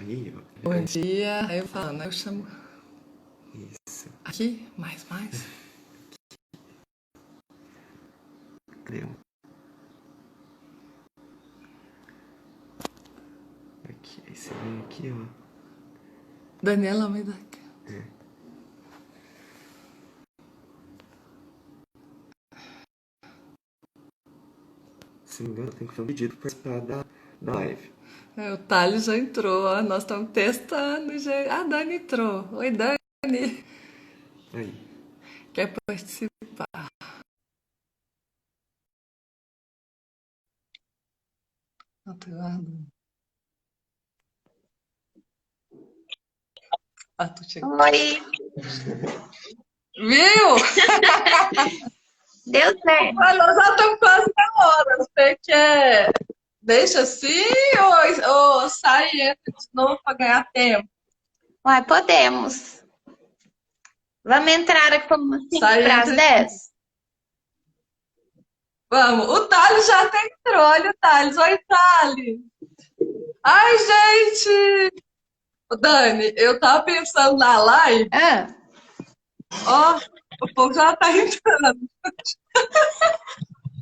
Aí, ó. Bom dia. Aí eu falando, eu chamo Isso. aqui, mais. Cadê? Aqui. Aí você vem aqui, ó. Daniela Almeida. Se não me engano, tem que fazer um pedido para participar da live. O Thales já entrou, ó. Nós estamos testando, gente. A Dani entrou. Oi, Dani. Aí. Quer participar? Não tô aguardando. Tu chegou. Oi, Viu? deu certo. Mas nós já estamos quase na hora. Você quer... Deixa assim ou sai e entra de novo para ganhar tempo? Uai, podemos. Vamos entrar aqui como 5 Sai para as entra. 10? Vamos. O Thales já até entrou. Olha o Thales. Oi, Thales. Ai, gente! Ô, Dani, eu tava pensando na live, Ah, ó, o povo já tá entrando.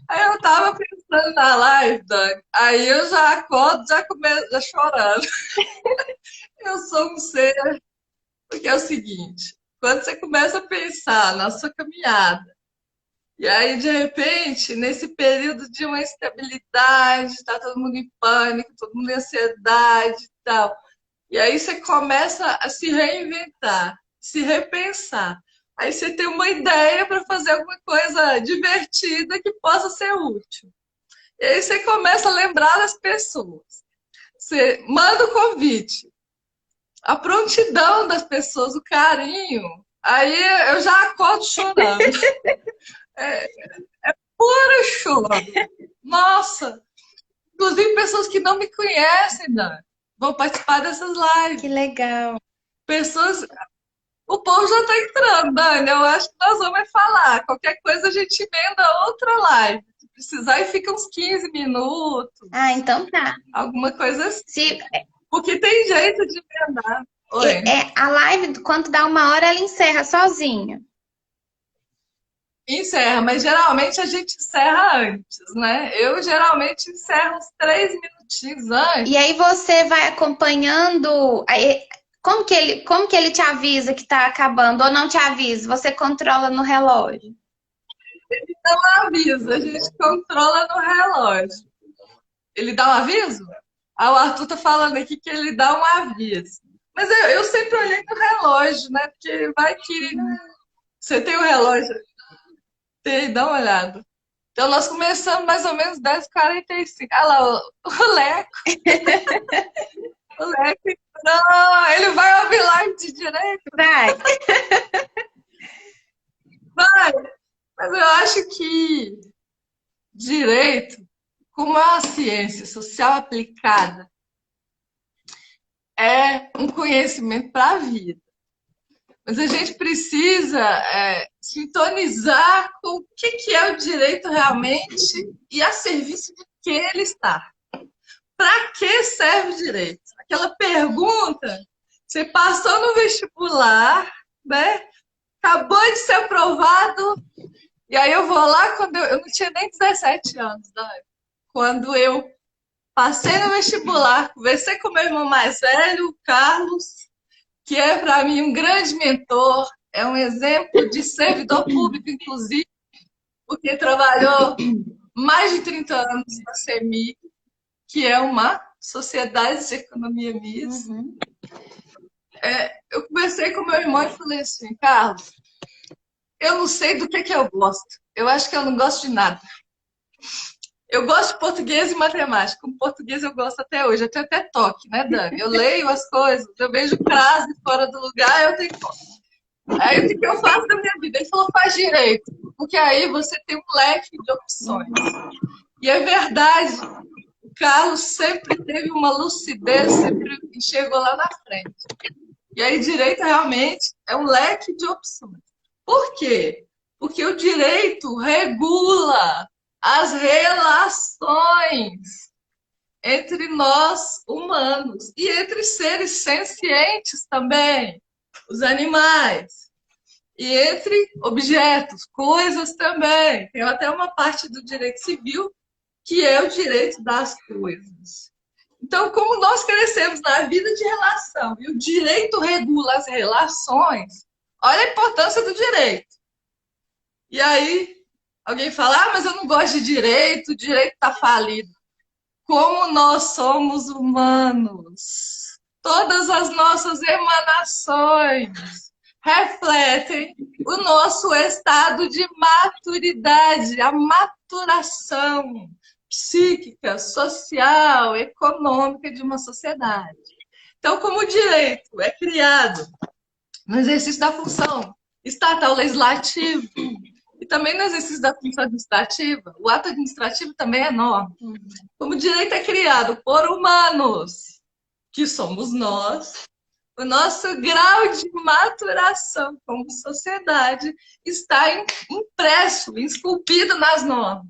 Aí eu tava pensando na live, Dani, aí eu já acordo, já começo já chorando. Eu sou um ser, porque é o seguinte, quando você começa a pensar na sua caminhada, e aí de repente, nesse período de uma instabilidade, tá todo mundo em pânico, todo mundo em ansiedade e tal, e aí você começa a se reinventar, se repensar. Aí você tem uma ideia para fazer alguma coisa divertida que possa ser útil. E aí você começa a lembrar das pessoas. Você manda o convite, a prontidão das pessoas, o carinho. Aí eu já acordo chorando. Puro choro. Nossa! Inclusive pessoas que não me conhecem, Dani, vão participar dessas lives. que legal. Pessoas. O povo já tá entrando, Dani. Eu acho que nós vamos falar. Qualquer coisa a gente emenda outra live. Se precisar, e fica uns 15 minutos, Ah, então tá. alguma coisa assim. Se, Porque tem jeito de emendar. Oi. a live, quando dá 1 hora, ela encerra sozinha. Encerra, mas geralmente a gente encerra antes, né? Eu geralmente encerro uns 3 minutinhos antes. E aí você vai acompanhando. Como que ele te avisa que tá acabando ou não te avisa? Você controla no relógio. Não avisa, a gente controla no relógio. Ele dá um aviso? Ah, o Arthur tá falando aqui que ele dá um aviso. Mas eu sempre olhei no relógio, né? Porque vai que você tem o relógio. Tem, dá uma olhada. Então nós começamos mais ou menos 10h45. Ah lá, o Leco. O Leco. Não, ele vai ouvir live de direito. Vai. Vai. Mas eu acho que direito, como é uma ciência social aplicada, é um conhecimento para a vida. Mas a gente precisa sintonizar com o que é o direito realmente e a serviço de que ele está. Para que serve o direito? Aquela pergunta, você passou no vestibular, né? Acabou de ser aprovado, e aí eu vou lá quando eu não tinha nem 17 anos, né? Quando eu passei no vestibular, conversei com meu irmão mais velho, o Carlos, que é para mim um grande mentor, é um exemplo de servidor público, inclusive, porque trabalhou mais de 30 anos na CEMIG, que é uma sociedade de economia mista. Uhum. Eu conversei com meu irmão e falei assim, Carlos, eu não sei do que eu gosto. Eu acho que eu não gosto de nada. Eu gosto de português e matemática. Com português eu gosto até hoje. Eu tenho até toque, né, Dani? Eu leio as coisas, eu vejo frase fora do lugar, eu tenho toque. Aí o que eu faço da minha vida? Ele falou, faz direito. Porque aí você tem um leque de opções. E é verdade. O Carlos sempre teve uma lucidez, sempre enxergou lá na frente. E aí direito realmente é um leque de opções. Por quê? Porque o direito regula as relações. entre nós humanos e entre seres sencientes também, os animais, e entre objetos, coisas também. Tem até uma parte do direito civil que é o direito das coisas. Então, como nós crescemos na vida de relação e o direito regula as relações, olha a importância do direito. E aí, alguém fala, mas eu não gosto de direito, o direito está falido. Como nós somos humanos, todas as nossas emanações refletem o nosso estado de maturidade, a maturação psíquica, social, econômica de uma sociedade. Então, como o direito é criado no exercício da função estatal legislativa e também no exercício da função administrativa, o ato administrativo também é norma. Como o direito é criado por humanos, que somos nós, o nosso grau de maturação como sociedade está impresso, esculpido nas normas.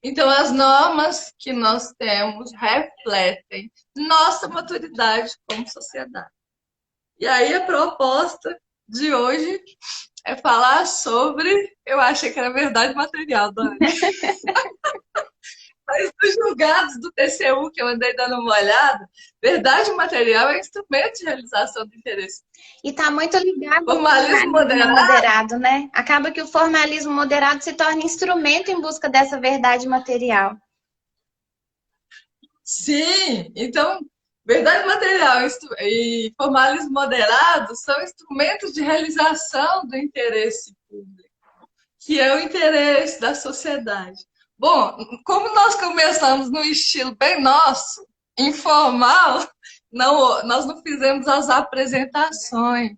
Então, as normas que nós temos refletem nossa maturidade como sociedade. E aí, a proposta de hoje é falar sobre... Eu achei que era verdade material, Dani. Mas dos julgados do TCU, que eu andei dando uma olhada, verdade material é instrumento de realização do interesse. E está muito ligado ao formalismo moderado, né? Acaba que o formalismo moderado se torna instrumento em busca dessa verdade material. Sim, então, verdade material e formalismo moderado são instrumentos de realização do interesse público, que é o interesse da sociedade. Bom, como nós começamos no estilo bem nosso, informal, nós não fizemos as apresentações.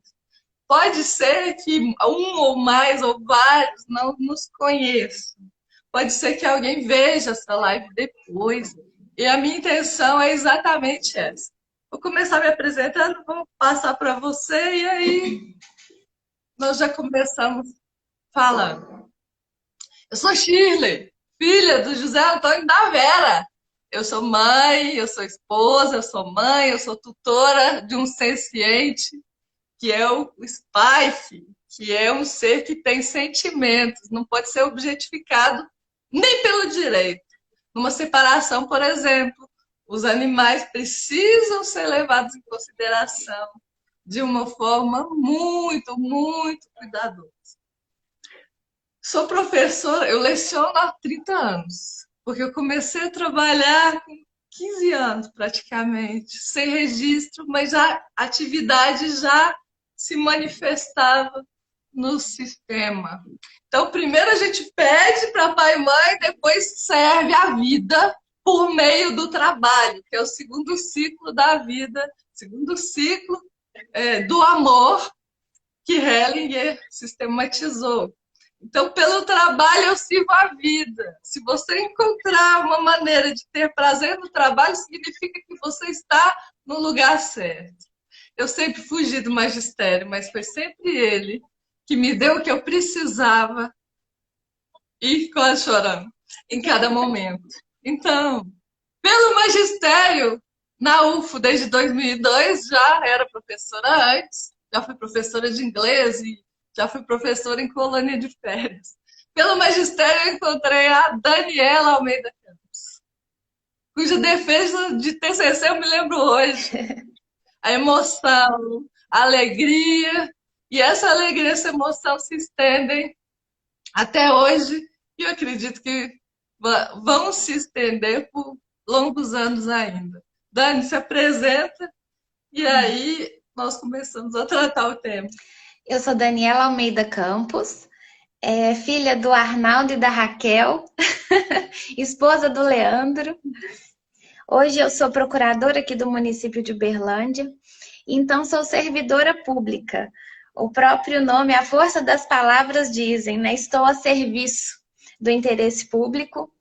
Pode ser que um ou mais ou vários não nos conheçam. Pode ser que alguém veja essa live depois. E a minha intenção é exatamente essa. Vou começar me apresentando, vou passar para você e aí nós já começamos falando. Eu sou Shirley, filha do José Antônio da Vera. Eu sou mãe, eu sou esposa, eu sou mãe, eu sou tutora de um senciente, que é o Spife, que é um ser que tem sentimentos, não pode ser objetificado nem pelo direito. Numa separação, por exemplo, os animais precisam ser levados em consideração de uma forma muito, muito cuidadosa. Sou professora, eu leciono há 30 anos, porque eu comecei a trabalhar com 15 anos praticamente, sem registro, mas a atividade já se manifestava no sistema. Então, primeiro a gente pede para pai e mãe, depois serve a vida por meio do trabalho, que é o segundo ciclo da vida, segundo ciclo do amor que Hellinger sistematizou. Então, pelo trabalho eu sirvo a vida. Se você encontrar uma maneira de ter prazer no trabalho, significa que você está no lugar certo. Eu sempre fugi do magistério, mas foi sempre ele que me deu o que eu precisava e quase chorando em cada momento. Então, pelo magistério, na UFO desde 2002, já era professora antes, já fui professora de inglês e já fui professora em colônia de férias. Pelo magistério, eu encontrei a Daniela Almeida Campos, cuja defesa de TCC eu me lembro hoje. A emoção, a alegria, e essa alegria, essa emoção se estendem até hoje, e eu acredito que vão se estender por longos anos ainda. Dani, se apresenta, e aí nós começamos a tratar o tema. Eu sou Daniela Almeida Campos, filha do Arnaldo e da Raquel, esposa do Leandro. Hoje eu sou procuradora aqui do município de Uberlândia, então sou servidora pública. O próprio nome, a força das palavras dizem, né? Estou a serviço do interesse público.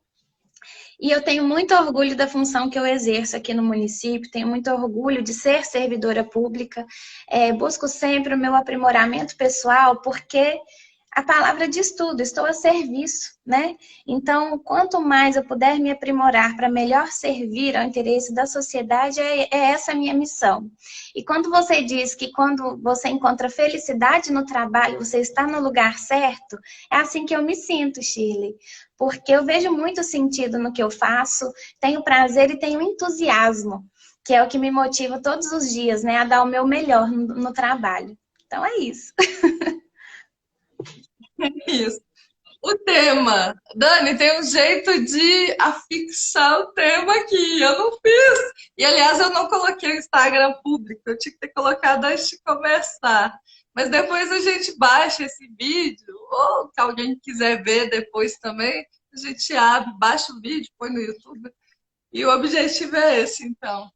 E eu tenho muito orgulho da função que eu exerço aqui no município, tenho muito orgulho de ser servidora pública, busco sempre o meu aprimoramento pessoal, porque a palavra diz tudo, estou a serviço, né? Então, quanto mais eu puder me aprimorar para melhor servir ao interesse da sociedade, é essa a minha missão. E quando você diz que quando você encontra felicidade no trabalho, você está no lugar certo, é assim que eu me sinto, Shirley. Porque eu vejo muito sentido no que eu faço, tenho prazer e tenho entusiasmo, que é o que me motiva todos os dias, né? A dar o meu melhor no trabalho. Então, é isso. Isso. O tema. Dani, tem um jeito de afixar o tema aqui. Eu não fiz. E, aliás, eu não coloquei o Instagram público. Eu tinha que ter colocado antes de começar. Mas depois a gente baixa esse vídeo, ou se alguém quiser ver depois também, a gente abre, baixa o vídeo, põe no YouTube. E o objetivo é esse, então.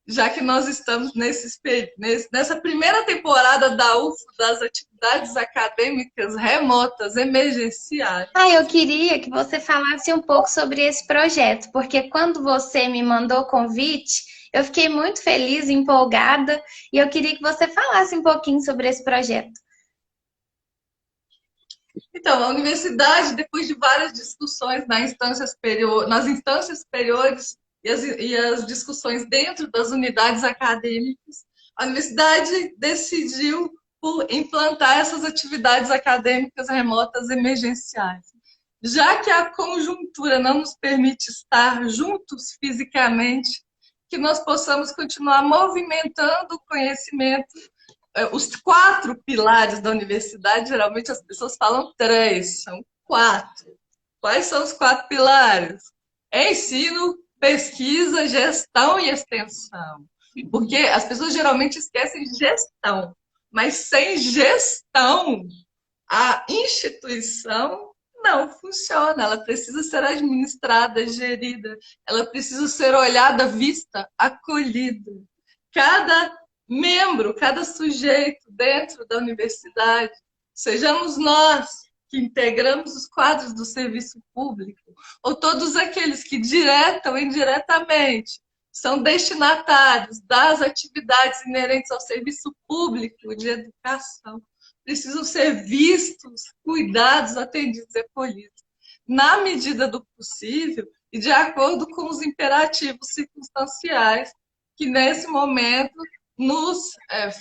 Já que nós estamos nessa primeira temporada da UFO, das atividades acadêmicas remotas emergenciais. Eu queria que você falasse um pouco sobre esse projeto, porque quando você me mandou o convite, eu fiquei muito feliz, empolgada, e eu queria que você falasse um pouquinho sobre esse projeto. Então, a universidade, depois de várias discussões nas instâncias superiores, e as discussões dentro das unidades acadêmicas, a universidade decidiu por implantar essas atividades acadêmicas remotas emergenciais. Já que a conjuntura não nos permite estar juntos fisicamente, que nós possamos continuar movimentando o conhecimento. Os 4 pilares da universidade, geralmente as pessoas falam 3, são 4. Quais são os 4 pilares? Ensino, pesquisa, gestão e extensão. Porque as pessoas geralmente esquecem gestão, mas sem gestão, a instituição não funciona. Ela precisa ser administrada, gerida, ela precisa ser olhada, vista, acolhida. Cada membro, cada sujeito dentro da universidade, sejamos nós que integramos os quadros do serviço público, ou todos aqueles que direta ou indiretamente são destinatários das atividades inerentes ao serviço público de educação, precisam ser vistos, cuidados, atendidos e acolhidos, na medida do possível e de acordo com os imperativos circunstanciais que, nesse momento, nos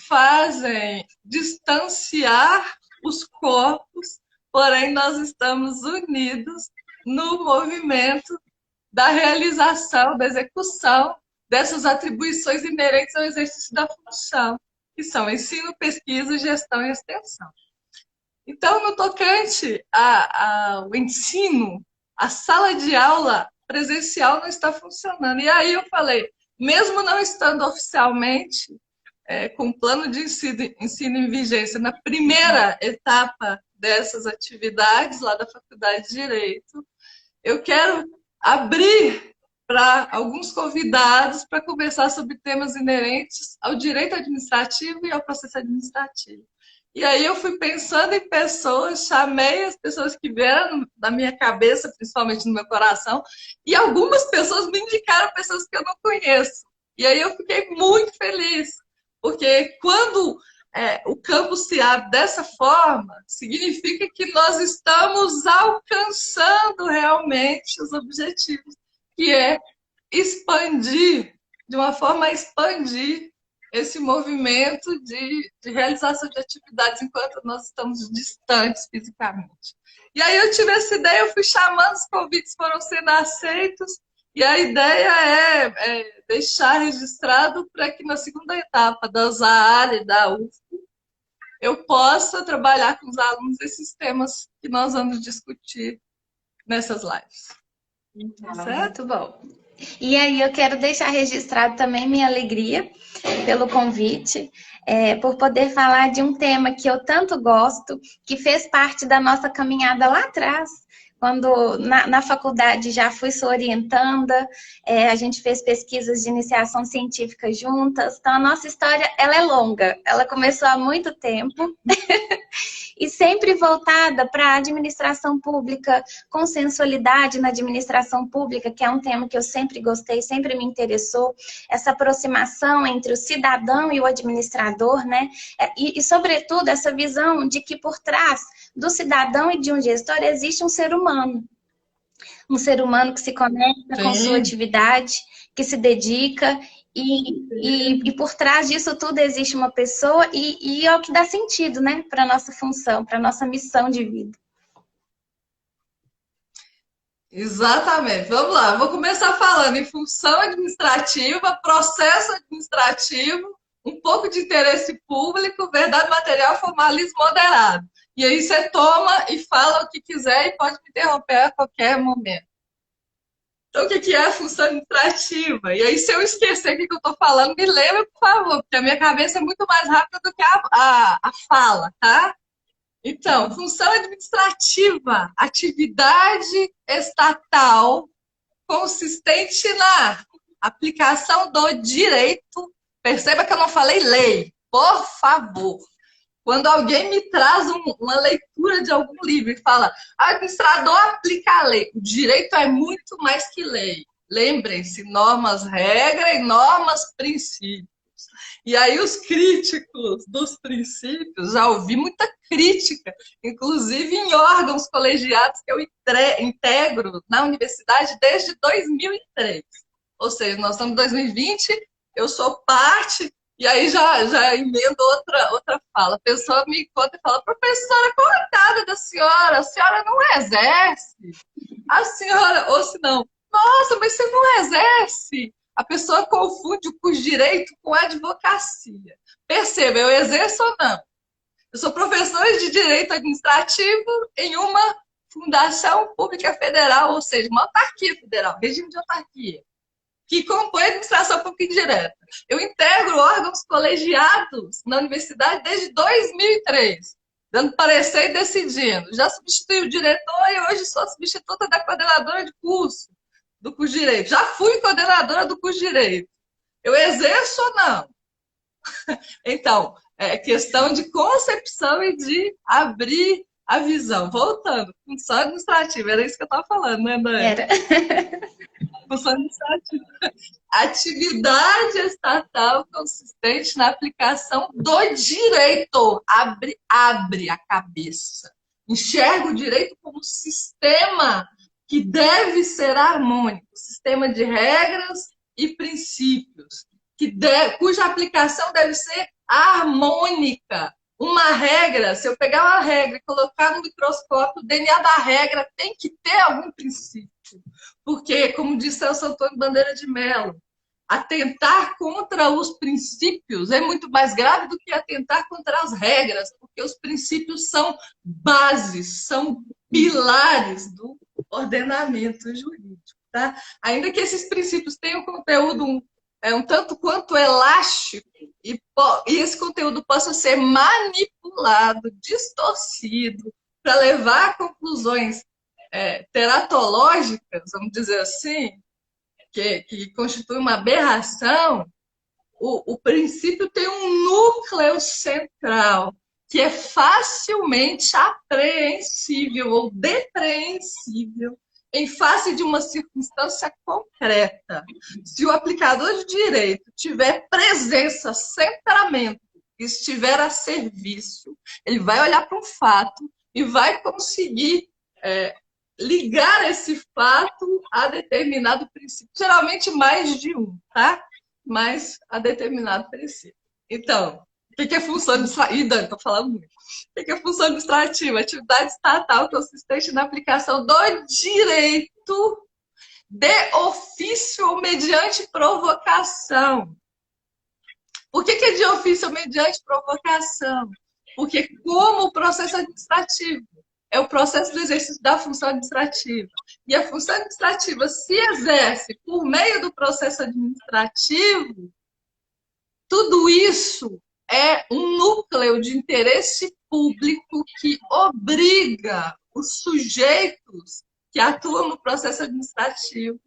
fazem distanciar os corpos, porém nós estamos unidos no movimento da realização, da execução dessas atribuições inerentes ao exercício da função, que são ensino, pesquisa, gestão e extensão. Então, no tocante ao ensino, a sala de aula presencial não está funcionando. E aí eu falei, mesmo não estando oficialmente com o plano de ensino em vigência na primeira etapa dessas atividades lá da Faculdade de Direito, eu quero abrir para alguns convidados para conversar sobre temas inerentes ao direito administrativo e ao processo administrativo. E aí eu fui pensando em pessoas, chamei as pessoas que vieram da minha cabeça, principalmente no meu coração, e algumas pessoas me indicaram pessoas que eu não conheço. E aí eu fiquei muito feliz, porque quando o campo se abre dessa forma, significa que nós estamos alcançando realmente os objetivos, que é expandir, de uma forma a expandir esse movimento de realização de atividades enquanto nós estamos distantes fisicamente. E aí eu tive essa ideia, eu fui chamando, os convites foram sendo aceitos, e a ideia é deixar registrado para que na segunda etapa da área e da UFO eu possa trabalhar com os alunos esses temas que nós vamos discutir nessas lives. Certo? Muito bom. E aí eu quero deixar registrado também minha alegria pelo convite, por poder falar de um tema que eu tanto gosto, que fez parte da nossa caminhada lá atrás, quando na faculdade já fui sua orientanda, a gente fez pesquisas de iniciação científica juntas, então a nossa história ela é longa, ela começou há muito tempo, e sempre voltada para a administração pública, consensualidade na administração pública, que é um tema que eu sempre gostei, sempre me interessou, essa aproximação entre o cidadão e o administrador, né? E sobretudo, essa visão de que por trás do cidadão e de um gestor existe um ser humano. Um ser humano que se conecta com sua Sim. atividade, que se dedica, e por trás disso tudo existe uma pessoa, e é o que dá sentido, né, para a nossa função, para a nossa missão de vida. Exatamente. Vamos lá. Vou começar falando em função administrativa, processo administrativo, um pouco de interesse público, verdade material, formalismo moderado. E aí você toma e fala o que quiser e pode me interromper a qualquer momento. Então, o que é a função administrativa? E aí, se eu esquecer o que eu estou falando, me lembra, por favor, porque a minha cabeça é muito mais rápida do que a fala, tá? Então, função administrativa, atividade estatal consistente na aplicação do direito. Perceba que eu não falei lei, por favor. Quando alguém me traz uma leitura de algum livro e fala, administrador aplica a lei, o direito é muito mais que lei. Lembrem-se, normas, regra e normas, princípios. E aí os críticos dos princípios, já ouvi muita crítica, inclusive em órgãos colegiados que eu integro na universidade desde 2003. Ou seja, nós estamos em 2020, eu sou parte, e aí já emendo outra fala. A pessoa me conta e fala, professora, coitada da senhora, a senhora não exerce. A senhora, ou se não, nossa, mas você não exerce. A pessoa confunde o curso de direito com a advocacia. Perceba, eu exerço ou não? Eu sou professora de direito administrativo em uma fundação pública federal, ou seja, uma autarquia federal, regime de autarquia, que compõe a administração pública indireta. Eu integro órgãos colegiados na universidade desde 2003, dando parecer e decidindo. Já substituí o diretor e hoje sou substituta da coordenadora de curso do curso de Direito. Já fui coordenadora do curso de Direito. Eu exerço ou não? Então, é questão de concepção e de abrir a visão. Voltando, função administrativa, era isso que eu estava falando, né, Dani? Era. Função administrativa. Atividade estatal consistente na aplicação do direito. Abre a cabeça. Enxerga o direito como sistema que deve ser harmônico, sistema de regras e princípios, cuja aplicação deve ser harmônica. Uma regra, se eu pegar uma regra e colocar no microscópio, o DNA da regra tem que ter algum princípio. Porque, como disse Celso Antônio Bandeira de Mello, atentar contra os princípios é muito mais grave do que atentar contra as regras, porque os princípios são bases, são pilares do ordenamento jurídico. Tá? Ainda que esses princípios tenham conteúdo um tanto quanto elástico e esse conteúdo possa ser manipulado, distorcido, para levar a conclusões teratológicas, vamos dizer assim, que constitui uma aberração, o princípio tem um núcleo central que é facilmente apreensível ou depreensível em face de uma circunstância concreta. Se o aplicador de direito tiver presença, centramento, estiver a serviço, ele vai olhar para um fato e vai conseguir ligar esse fato a determinado princípio. Geralmente mais de um, tá? Mas a determinado princípio. Então, o que é função administrativa? Ih, Dani, estou falando muito. O que é função administrativa? Atividade estatal consistente na aplicação do direito de ofício ou mediante provocação. Por que é de ofício ou mediante provocação? Porque como o processo administrativo é o processo do exercício da função administrativa. E a função administrativa se exerce por meio do processo administrativo, tudo isso é um núcleo de interesse público que obriga os sujeitos que atuam no processo administrativo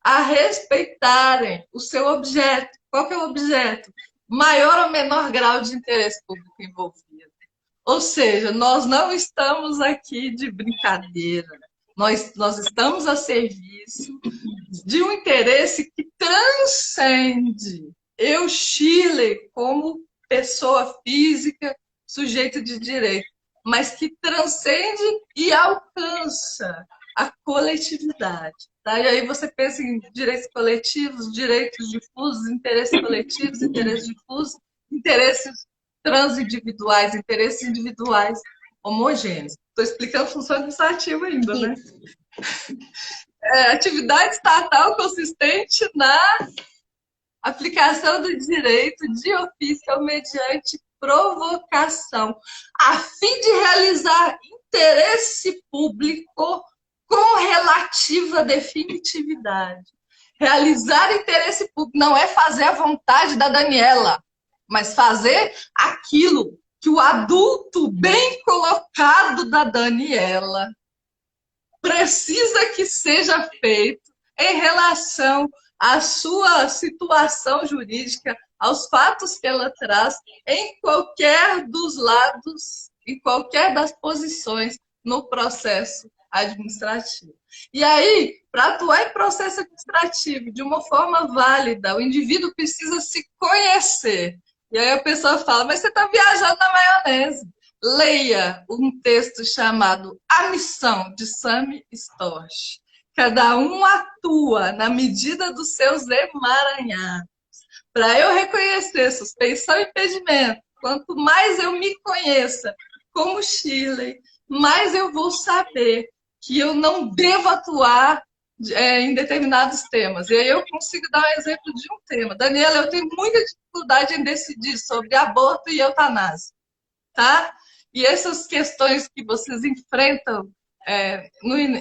a respeitarem o seu objeto. Qual que é o objeto? Maior ou menor grau de interesse público envolvido. Ou seja, nós não estamos aqui de brincadeira. Nós estamos a serviço de um interesse que transcende eu, Chile, como pessoa física, sujeito de direito. mas que transcende e alcança a coletividade. Tá? E aí você pensa em direitos coletivos, direitos difusos, interesses coletivos, interesses difusos, interesses transindividuais, interesses individuais homogêneos. Estou explicando função administrativa ainda, né? Atividade estatal consistente na aplicação do direito de ofício mediante provocação, a fim de realizar interesse público com relativa definitividade. Realizar interesse público não é fazer a vontade da Daniela, mas fazer aquilo que o adulto bem colocado da Daniela precisa que seja feito em relação à sua situação jurídica, aos fatos que ela traz, em qualquer dos lados, em qualquer das posições no processo administrativo. E aí, para atuar em processo administrativo de uma forma válida, o indivíduo precisa se conhecer. E aí a pessoa fala, mas você está viajando na maionese. Leia um texto chamado A Missão, de Sami Storch. Cada um atua na medida dos seus emaranhados. Para eu reconhecer suspeição e impedimento, quanto mais eu me conheça como Shirley, mais eu vou saber que eu não devo atuar em determinados temas. E aí eu consigo dar um exemplo de um tema. Daniela, eu tenho muita dificuldade em decidir sobre aborto e eutanásia. Tá? E essas questões que vocês enfrentam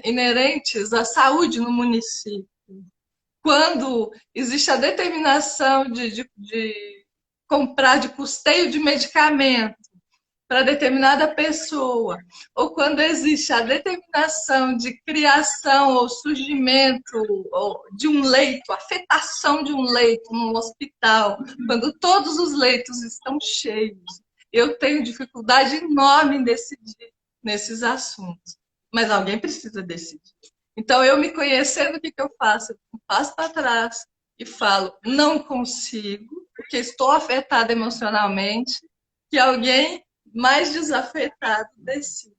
inerentes à saúde no município, quando existe a determinação de comprar, de custeio de medicamento para determinada pessoa, ou quando existe a determinação de criação ou surgimento de um leito, afetação de um leito no hospital, quando todos os leitos estão cheios, eu tenho dificuldade enorme em decidir nesses assuntos. Mas alguém precisa decidir. Então, eu me conhecendo, o que eu faço? Eu passo para trás e falo, não consigo, porque estou afetada emocionalmente, que alguém mais desafetado decida.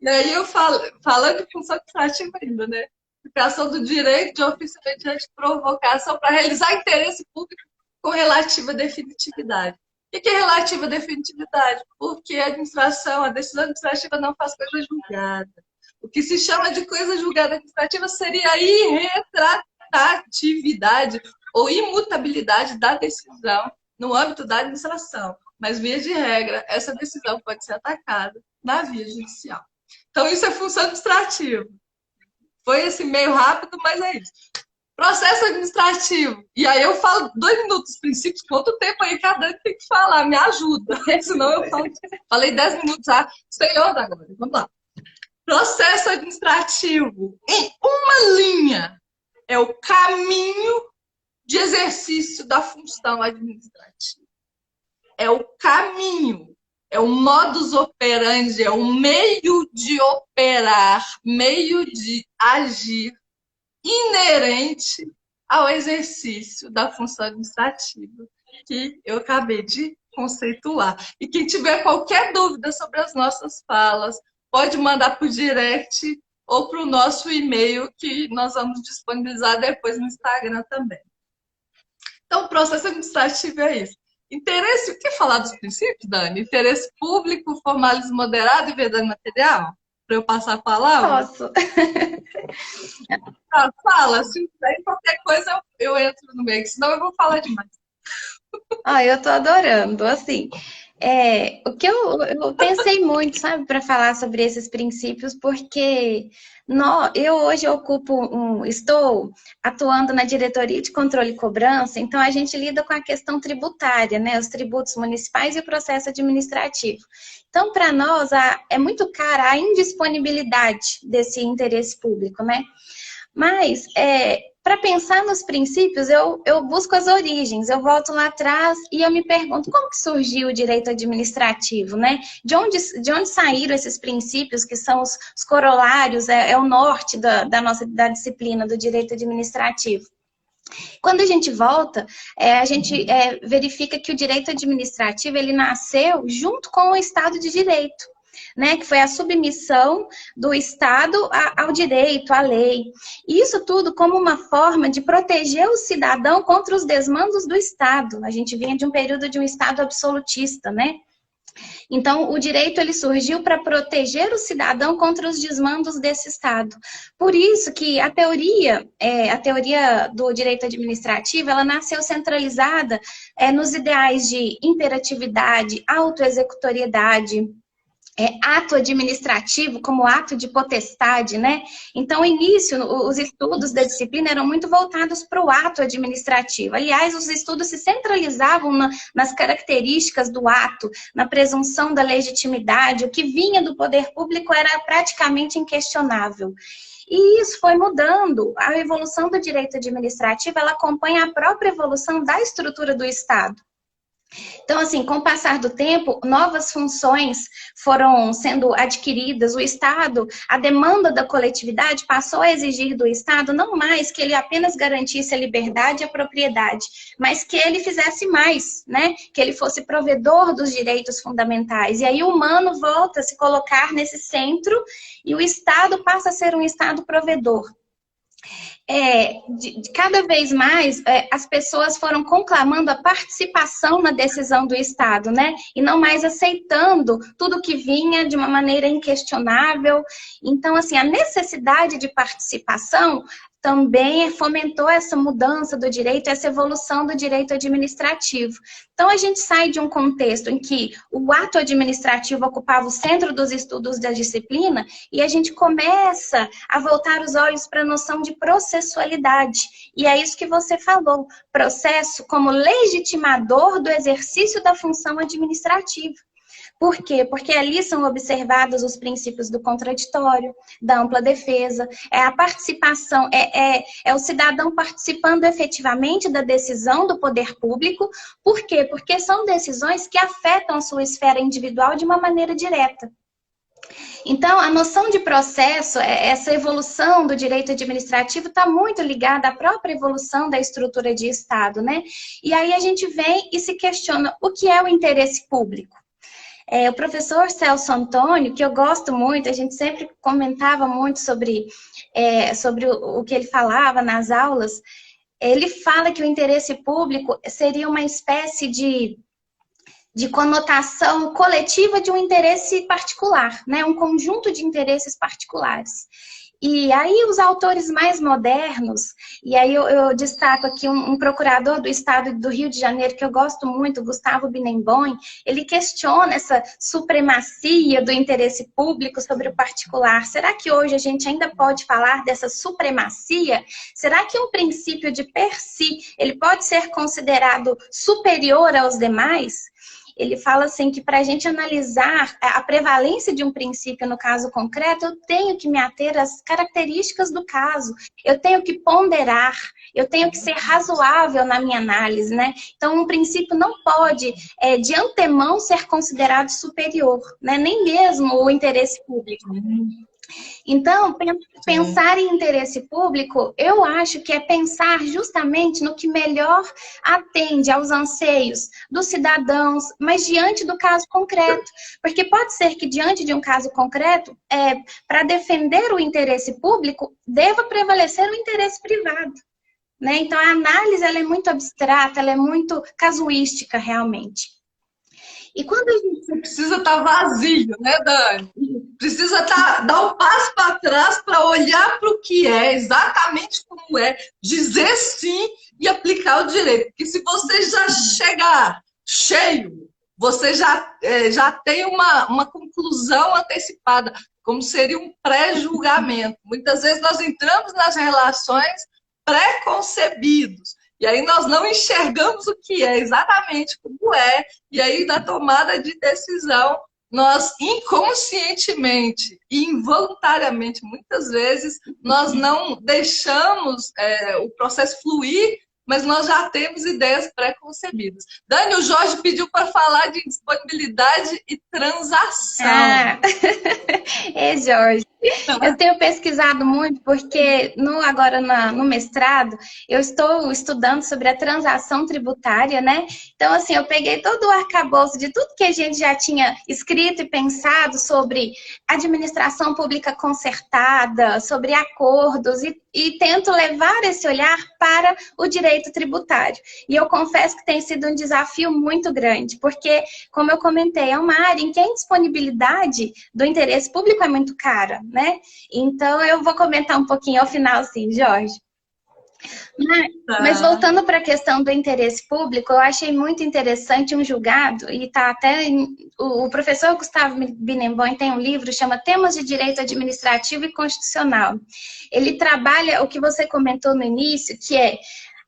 E aí eu falo, falando de função administrativa ainda, né? Aplicação do direito de ofício mediante provocação para realizar interesse público com relativa definitividade. O que é relativa definitividade? Porque a administração, a decisão administrativa não faz coisa julgada. O que se chama de coisa julgada administrativa seria a irretratatividade ou imutabilidade da decisão no âmbito da administração. Mas, via de regra, essa decisão pode ser atacada na via judicial. Então, isso é função administrativa. Foi esse meio rápido, mas é isso. Processo administrativo. E aí eu falo 2 minutos, princípios, quanto tempo aí cada um tem que falar, me ajuda. Senão eu falei 10 minutos já. Senhor da glória, vamos lá. Processo administrativo, em uma linha, é o caminho de exercício da função administrativa. É o caminho, é o modus operandi, é o meio de operar, meio de agir inerente ao exercício da função administrativa que eu acabei de conceituar. E quem tiver qualquer dúvida sobre as nossas falas, pode mandar por direct ou para o nosso e-mail, que nós vamos disponibilizar depois no Instagram também. Então, o processo administrativo é isso. Interesse, o que falar dos princípios, Dani? Interesse público, formalismo moderado e verdade material? Para eu passar a palavra? Posso. Fala, se tiver qualquer coisa eu entro no meio, senão eu vou falar demais. Eu tô adorando, assim, o que eu pensei muito, sabe, para falar sobre esses princípios, porque eu hoje estou atuando na diretoria de controle e cobrança, então a gente lida com a questão tributária, né, os tributos municipais e o processo administrativo. Então, para nós, é muito cara a indisponibilidade desse interesse público, né? Mas, para pensar nos princípios, eu busco as origens, eu volto lá atrás e eu me pergunto como que surgiu o direito administrativo, né? De onde saíram esses princípios que são os corolários, é o norte da disciplina do direito administrativo. Quando a gente volta, a gente verifica que o direito administrativo ele nasceu junto com o Estado de Direito. né, que foi a submissão do Estado ao direito, à lei. Isso tudo como uma forma de proteger o cidadão contra os desmandos do Estado. A gente vinha de um período de um Estado absolutista, né? Então, o direito ele surgiu para proteger o cidadão contra os desmandos desse Estado. Por isso que a teoria do direito administrativo, ela nasceu centralizada nos ideais de imperatividade, autoexecutoriedade, ato administrativo como ato de potestade, né? Então, no início, os estudos da disciplina eram muito voltados para o ato administrativo. Aliás, os estudos se centralizavam nas características do ato, na presunção da legitimidade. O que vinha do poder público era praticamente inquestionável. E isso foi mudando. A evolução do direito administrativo, ela acompanha a própria evolução da estrutura do Estado. Então, assim, com o passar do tempo, novas funções foram sendo adquiridas. O Estado, a demanda da coletividade passou a exigir do Estado não mais que ele apenas garantisse a liberdade e a propriedade, mas que ele fizesse mais, né? Que ele fosse provedor dos direitos fundamentais. E aí o humano volta a se colocar nesse centro e o Estado passa a ser um Estado provedor. Cada vez mais as pessoas foram conclamando a participação na decisão do Estado, né? E não mais aceitando tudo que vinha de uma maneira inquestionável. Então, assim, a necessidade de participação também fomentou essa mudança do direito, essa evolução do direito administrativo. Então, a gente sai de um contexto em que o ato administrativo ocupava o centro dos estudos da disciplina e a gente começa a voltar os olhos para a noção de processualidade. E é isso que você falou, processo como legitimador do exercício da função administrativa. Por quê? Porque ali são observados os princípios do contraditório, da ampla defesa, a participação, é o cidadão participando efetivamente da decisão do poder público. Por quê? Porque são decisões que afetam a sua esfera individual de uma maneira direta. Então, a noção de processo, essa evolução do direito administrativo está muito ligada à própria evolução da estrutura de Estado, né? E aí a gente vem e se questiona o que é o interesse público. O professor Celso Antônio, que eu gosto muito, a gente sempre comentava muito sobre o que ele falava nas aulas, ele fala que o interesse público seria uma espécie de conotação coletiva de um interesse particular, né? Um conjunto de interesses particulares. E aí os autores mais modernos, e aí eu destaco aqui um procurador do estado do Rio de Janeiro, que eu gosto muito, Gustavo Binnenboim, ele questiona essa supremacia do interesse público sobre o particular. Será que hoje a gente ainda pode falar dessa supremacia? Será que um princípio de per si, ele pode ser considerado superior aos demais? Ele fala assim que para a gente analisar a prevalência de um princípio no caso concreto, eu tenho que me ater às características do caso, eu tenho que ponderar, eu tenho que ser razoável na minha análise, né? Então, um princípio não pode, de antemão, ser considerado superior, né? Nem mesmo o interesse público. Então, pensar em interesse público, eu acho que é pensar justamente no que melhor atende aos anseios dos cidadãos, mas diante do caso concreto. Porque pode ser que diante de um caso concreto, para defender o interesse público, deva prevalecer o interesse privado, né? Então, a análise ela é muito abstrata, ela é muito casuística, realmente. E quando a gente... Você precisa estar vazio, né, Dani? Precisa dar um passo para trás para olhar para o que é, exatamente como é, dizer sim e aplicar o direito. Porque se você já chegar cheio, você já tem uma conclusão antecipada, como seria um pré-julgamento. Muitas vezes nós entramos nas relações pré-concebidos. E aí nós não enxergamos o que é, exatamente como é, e aí na tomada de decisão, nós inconscientemente e involuntariamente, muitas vezes, nós não deixamos o processo fluir, mas nós já temos ideias pré-concebidas. Dani, o Jorge pediu para falar de disponibilidade e transação. Jorge. Eu tenho pesquisado muito porque agora no mestrado eu estou estudando sobre a transação tributária, né? Então, assim, eu peguei todo o arcabouço de tudo que a gente já tinha escrito e pensado sobre administração pública concertada, sobre acordos e tento levar esse olhar para o direito tributário. E eu confesso que tem sido um desafio muito grande, porque, como eu comentei, é uma área em que a indisponibilidade do interesse público é muito cara, né? Então, eu vou comentar um pouquinho ao final, sim, Jorge. Mas Tá. voltando para a questão do interesse público, eu achei muito interessante um julgado, e tá até o professor Gustavo Binemboim tem um livro, chama Temas de Direito Administrativo e Constitucional. Ele trabalha o que você comentou no início, que é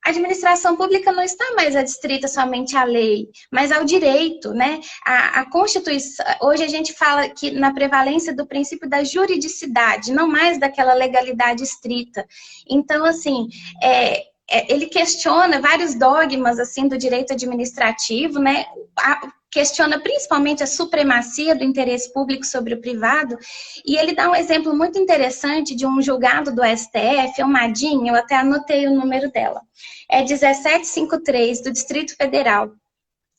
a administração pública não está mais adstrita somente à lei, mas ao direito, né? A Constituição, hoje a gente fala que na prevalência do princípio da juridicidade, não mais daquela legalidade estrita. Então, assim, ele questiona vários dogmas assim do direito administrativo, né? Questiona principalmente a supremacia do interesse público sobre o privado, e ele dá um exemplo muito interessante de um julgado do STF, é uma DIN, eu até anotei o número dela, é 1753 do Distrito Federal.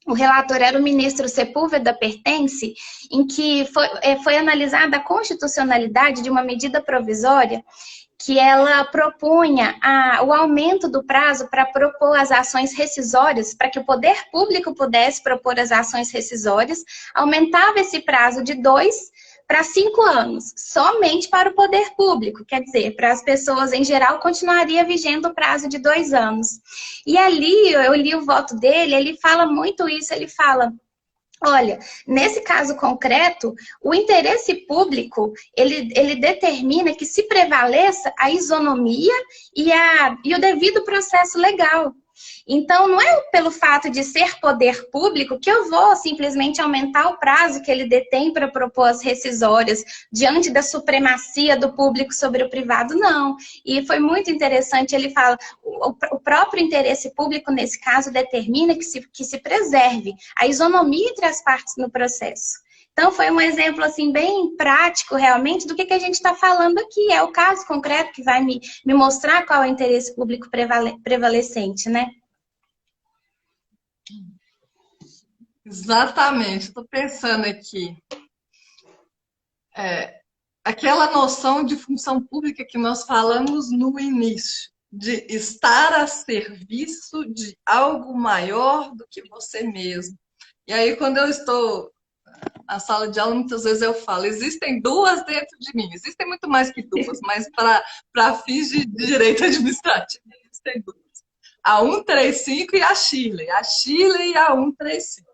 O relator era o ministro Sepúlveda Pertence, em que foi analisada a constitucionalidade de uma medida provisória que ela propunha o aumento do prazo para propor as ações rescisórias, para que o poder público pudesse propor as ações rescisórias, aumentava esse prazo de 2 para 5 anos, somente para o poder público, quer dizer, para as pessoas em geral continuaria vigendo o prazo de 2 anos. E ali, eu li o voto dele, ele fala muito isso, ele fala: olha, nesse caso concreto, o interesse público, ele determina que se prevaleça a isonomia e o devido processo legal. Então, não é pelo fato de ser poder público que eu vou simplesmente aumentar o prazo que ele detém para propor as rescisórias diante da supremacia do público sobre o privado, não. E foi muito interessante, ele fala, o próprio interesse público, nesse caso, determina que se preserve a isonomia entre as partes no processo. Então, foi um exemplo, assim, bem prático, realmente, do que a gente está falando aqui. É o caso concreto que vai me mostrar qual é o interesse público prevalecente, né? Exatamente. Estou pensando aqui. Aquela noção de função pública que nós falamos no início, de estar a serviço de algo maior do que você mesmo. E aí, quando eu estou na sala de aula, muitas vezes eu falo, existem duas dentro de mim, existem muito mais que duas, mas para fins de direito administrativo, existem duas. A 135 e a Shirley e a 135.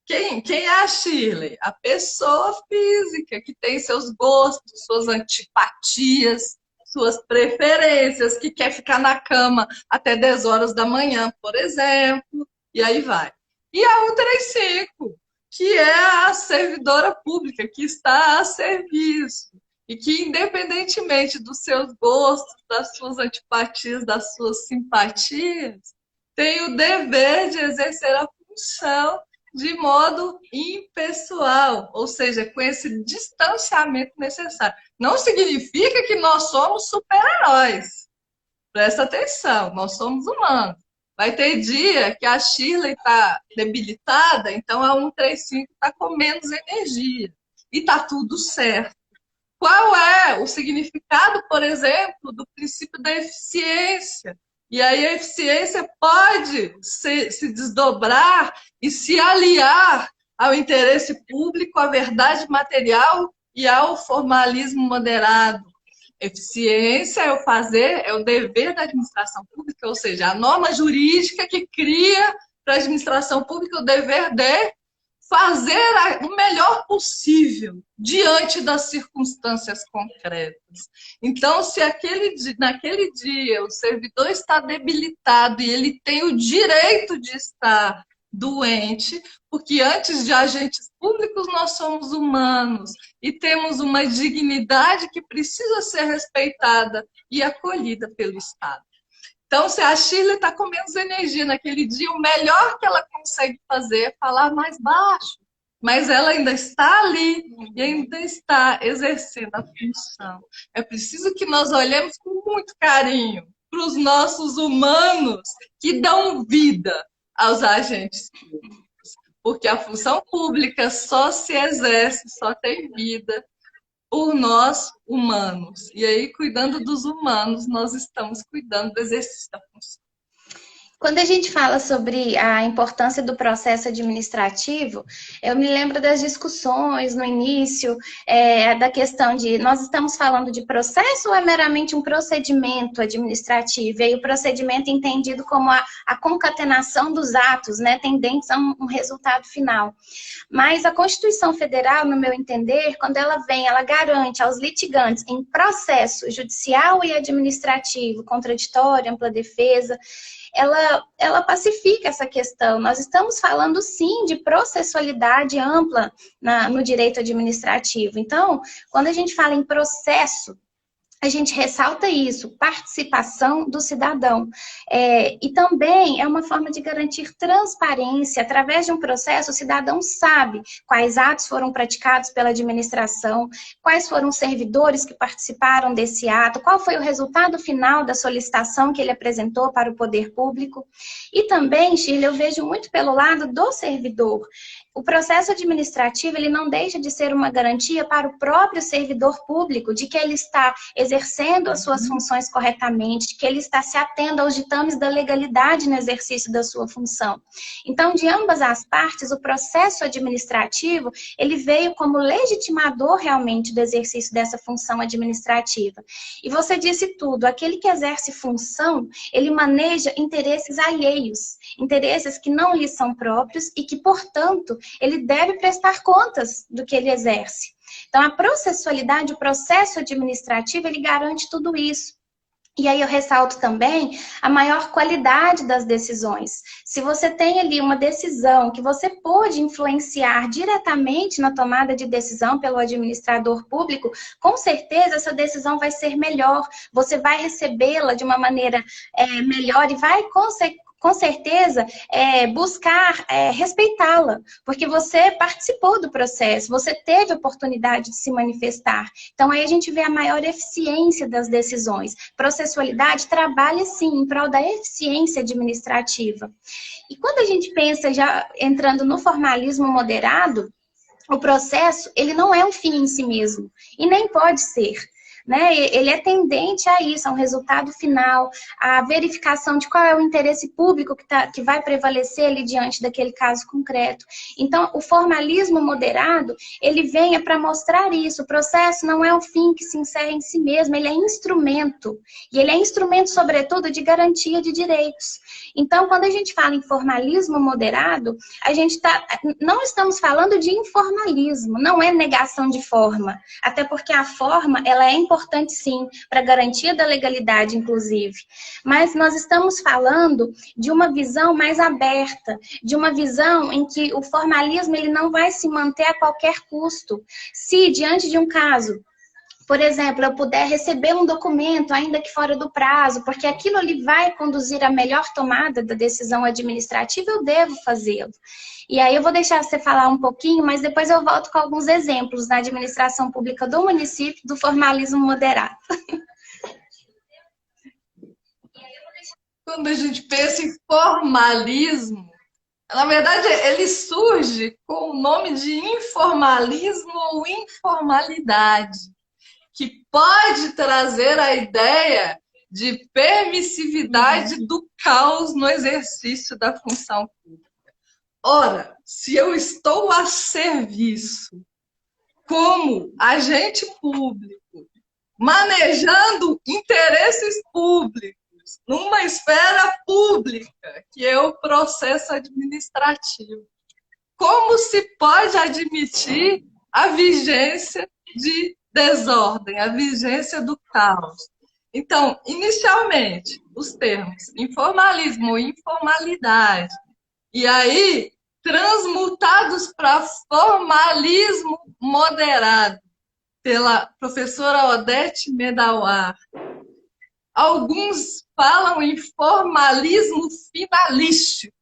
Quem é a Shirley? A pessoa física que tem seus gostos, suas antipatias, suas preferências, que quer ficar na cama até 10 horas da manhã, por exemplo, e aí vai. E a 135, que é a servidora pública, que está a serviço, e que, independentemente dos seus gostos, das suas antipatias, das suas simpatias, tem o dever de exercer a função de modo impessoal, ou seja, com esse distanciamento necessário. Não significa que nós somos super-heróis. Presta atenção, nós somos humanos. Vai ter dia que a Shirley está debilitada, então a 135 está com menos energia. E está tudo certo. Qual é o significado, por exemplo, do princípio da eficiência? E aí a eficiência pode se desdobrar e se aliar ao interesse público, à verdade material e ao formalismo moderado. Eficiência é o dever da administração pública, ou seja, a norma jurídica que cria para a administração pública o dever de fazer o melhor possível diante das circunstâncias concretas. Então, se naquele dia o servidor está debilitado e ele tem o direito de estar doente, porque antes de agentes públicos nós somos humanos e temos uma dignidade que precisa ser respeitada e acolhida pelo Estado. Então, se a Shirley está com menos energia naquele dia, o melhor que ela consegue fazer é falar mais baixo. mas ela ainda está ali e ainda está exercendo a função. É preciso que nós olhemos com muito carinho para os nossos humanos que dão vida aos agentes públicos, porque a função pública só se exerce, só tem vida por nós humanos. E aí, cuidando dos humanos, nós estamos cuidando do exercício da função. Quando a gente fala sobre a importância do processo administrativo, eu me lembro das discussões no início, da questão de nós estamos falando de processo ou é meramente um procedimento administrativo? E aí o procedimento é entendido como a concatenação dos atos, né, tendentes a um resultado final. Mas a Constituição Federal, no meu entender, quando ela vem, ela garante aos litigantes em processo judicial e administrativo, contraditório, ampla defesa, ela pacifica essa questão. Nós estamos falando, sim, de processualidade ampla no direito administrativo. Então, quando a gente fala em processo, a gente ressalta isso, participação do cidadão. E também é uma forma de garantir transparência. Através de um processo, o cidadão sabe quais atos foram praticados pela administração, quais foram os servidores que participaram desse ato, qual foi o resultado final da solicitação que ele apresentou para o poder público. E também, Shirley, eu vejo muito pelo lado do servidor. O processo administrativo, ele não deixa de ser uma garantia para o próprio servidor público, de que ele está exercendo as suas funções corretamente, de que ele está se atendo aos ditames da legalidade no exercício da sua função. Então, de ambas as partes, o processo administrativo, ele veio como legitimador realmente do exercício dessa função administrativa. E você disse tudo, aquele que exerce função, ele maneja interesses alheios, interesses que não lhe são próprios e que, portanto, ele deve prestar contas do que ele exerce. Então, a processualidade, o processo administrativo, ele garante tudo isso. E aí eu ressalto também a maior qualidade das decisões. Se você tem ali uma decisão que você pode influenciar diretamente na tomada de decisão pelo administrador público, com certeza essa decisão vai ser melhor. Você vai recebê-la de uma maneira melhor e vai, com certeza, buscar respeitá-la, porque você participou do processo, você teve a oportunidade de se manifestar. Então, aí a gente vê a maior eficiência das decisões. Processualidade trabalha, sim, em prol da eficiência administrativa. E quando a gente pensa, já entrando no formalismo moderado, o processo, ele não é um fim em si mesmo, e nem pode ser. Né? Ele é tendente a isso, a um resultado final, a verificação de qual é o interesse público que vai prevalecer ali diante daquele caso concreto. Então, o formalismo moderado, ele vem para mostrar isso. O processo não é um fim que se encerra em si mesmo, ele é instrumento. E ele é instrumento, sobretudo, de garantia de direitos. Então, quando a gente fala em formalismo moderado, não estamos falando de informalismo, não é negação de forma. Até porque a forma, ela é importante sim, para garantia da legalidade, inclusive. Mas nós estamos falando de uma visão mais aberta, de uma visão em que o formalismo ele não vai se manter a qualquer custo. Se, diante de um caso, por exemplo, eu puder receber um documento, ainda que fora do prazo, porque aquilo ali vai conduzir à melhor tomada da decisão administrativa, eu devo fazê-lo. E aí eu vou deixar você falar um pouquinho, mas depois eu volto com alguns exemplos na administração pública do município do formalismo moderado. Quando a gente pensa em formalismo, na verdade ele surge com o nome de informalismo ou informalidade, que pode trazer a ideia de permissividade do caos no exercício da função pública. Ora, se eu estou a serviço como agente público, manejando interesses públicos, numa esfera pública, que é o processo administrativo, como se pode admitir a vigência de desordem, a vigência do caos? Então, inicialmente, os termos informalismo ou informalidade, e aí transmutados para formalismo moderado, pela professora Odete Medawar. Alguns falam em formalismo finalístico,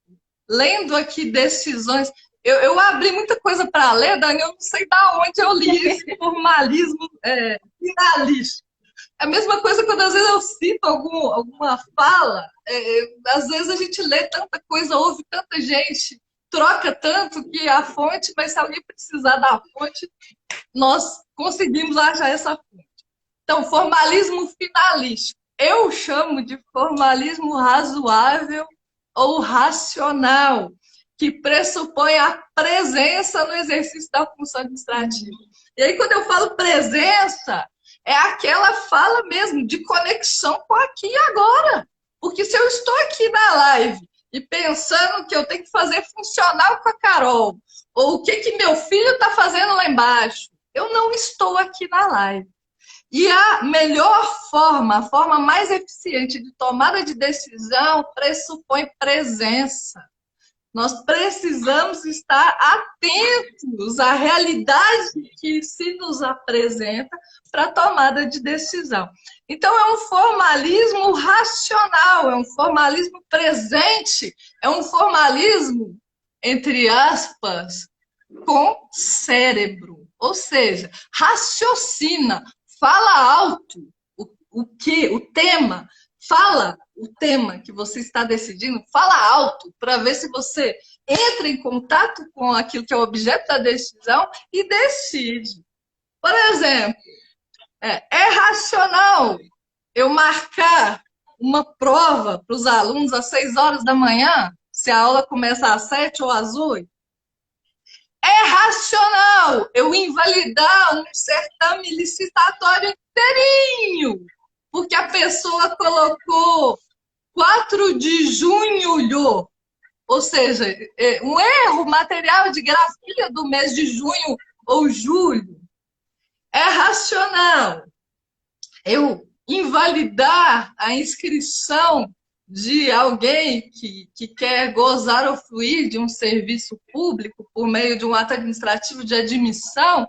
lendo aqui decisões Eu abri muita coisa para ler, Dani, eu não sei da onde eu li esse formalismo finalista. É a mesma coisa quando às vezes eu cito alguma fala, às vezes a gente lê tanta coisa, ouve tanta gente, troca tanto que a fonte, mas se alguém precisar da fonte, nós conseguimos achar essa fonte. Então, formalismo finalístico. Eu chamo de formalismo razoável ou racional, que pressupõe a presença no exercício da função administrativa. E aí, quando eu falo presença, é aquela fala mesmo de conexão com aqui e agora. Porque se eu estou aqui na live e pensando que eu tenho que fazer funcional com a Carol, ou o que meu filho está fazendo lá embaixo, eu não estou aqui na live. E a melhor forma, a forma mais eficiente de tomada de decisão pressupõe presença. Nós precisamos estar atentos à realidade que se nos apresenta para a tomada de decisão. Então, é um formalismo racional, é um formalismo presente, é um formalismo, entre aspas, com cérebro. Ou seja, raciocina, fala alto o tema, fala o tema que você está decidindo, fala alto para ver se você entra em contato com aquilo que é o objeto da decisão e decide. Por exemplo, é racional eu marcar uma prova para os alunos às 6 horas da manhã, se a aula começa às 7 ou às 8? É racional eu invalidar um certame licitatório inteirinho, porque a pessoa colocou 4 de junho, ou seja, um erro material de grafia do mês de junho ou julho. É racional eu invalidar a inscrição de alguém que quer gozar ou fluir de um serviço público por meio de um ato administrativo de admissão.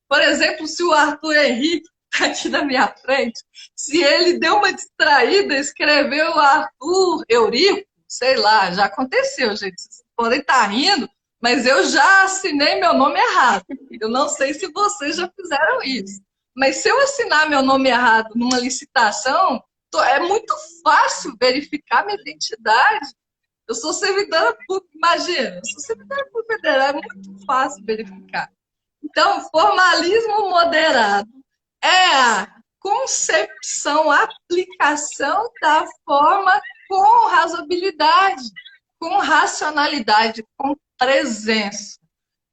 Por exemplo, se o Arthur Henrique está aqui na minha frente, se ele deu uma distraída, escreveu Arthur Eurico, sei lá, já aconteceu, gente. Vocês podem estar rindo, mas eu já assinei meu nome errado. Eu não sei se vocês já fizeram isso. Mas se eu assinar meu nome errado numa licitação, é muito fácil verificar minha identidade. Eu sou servidora pública, imagina, eu sou servidora pública federal, é muito fácil verificar. Então, formalismo moderado é a concepção, a aplicação da forma com razoabilidade, com racionalidade, com presença,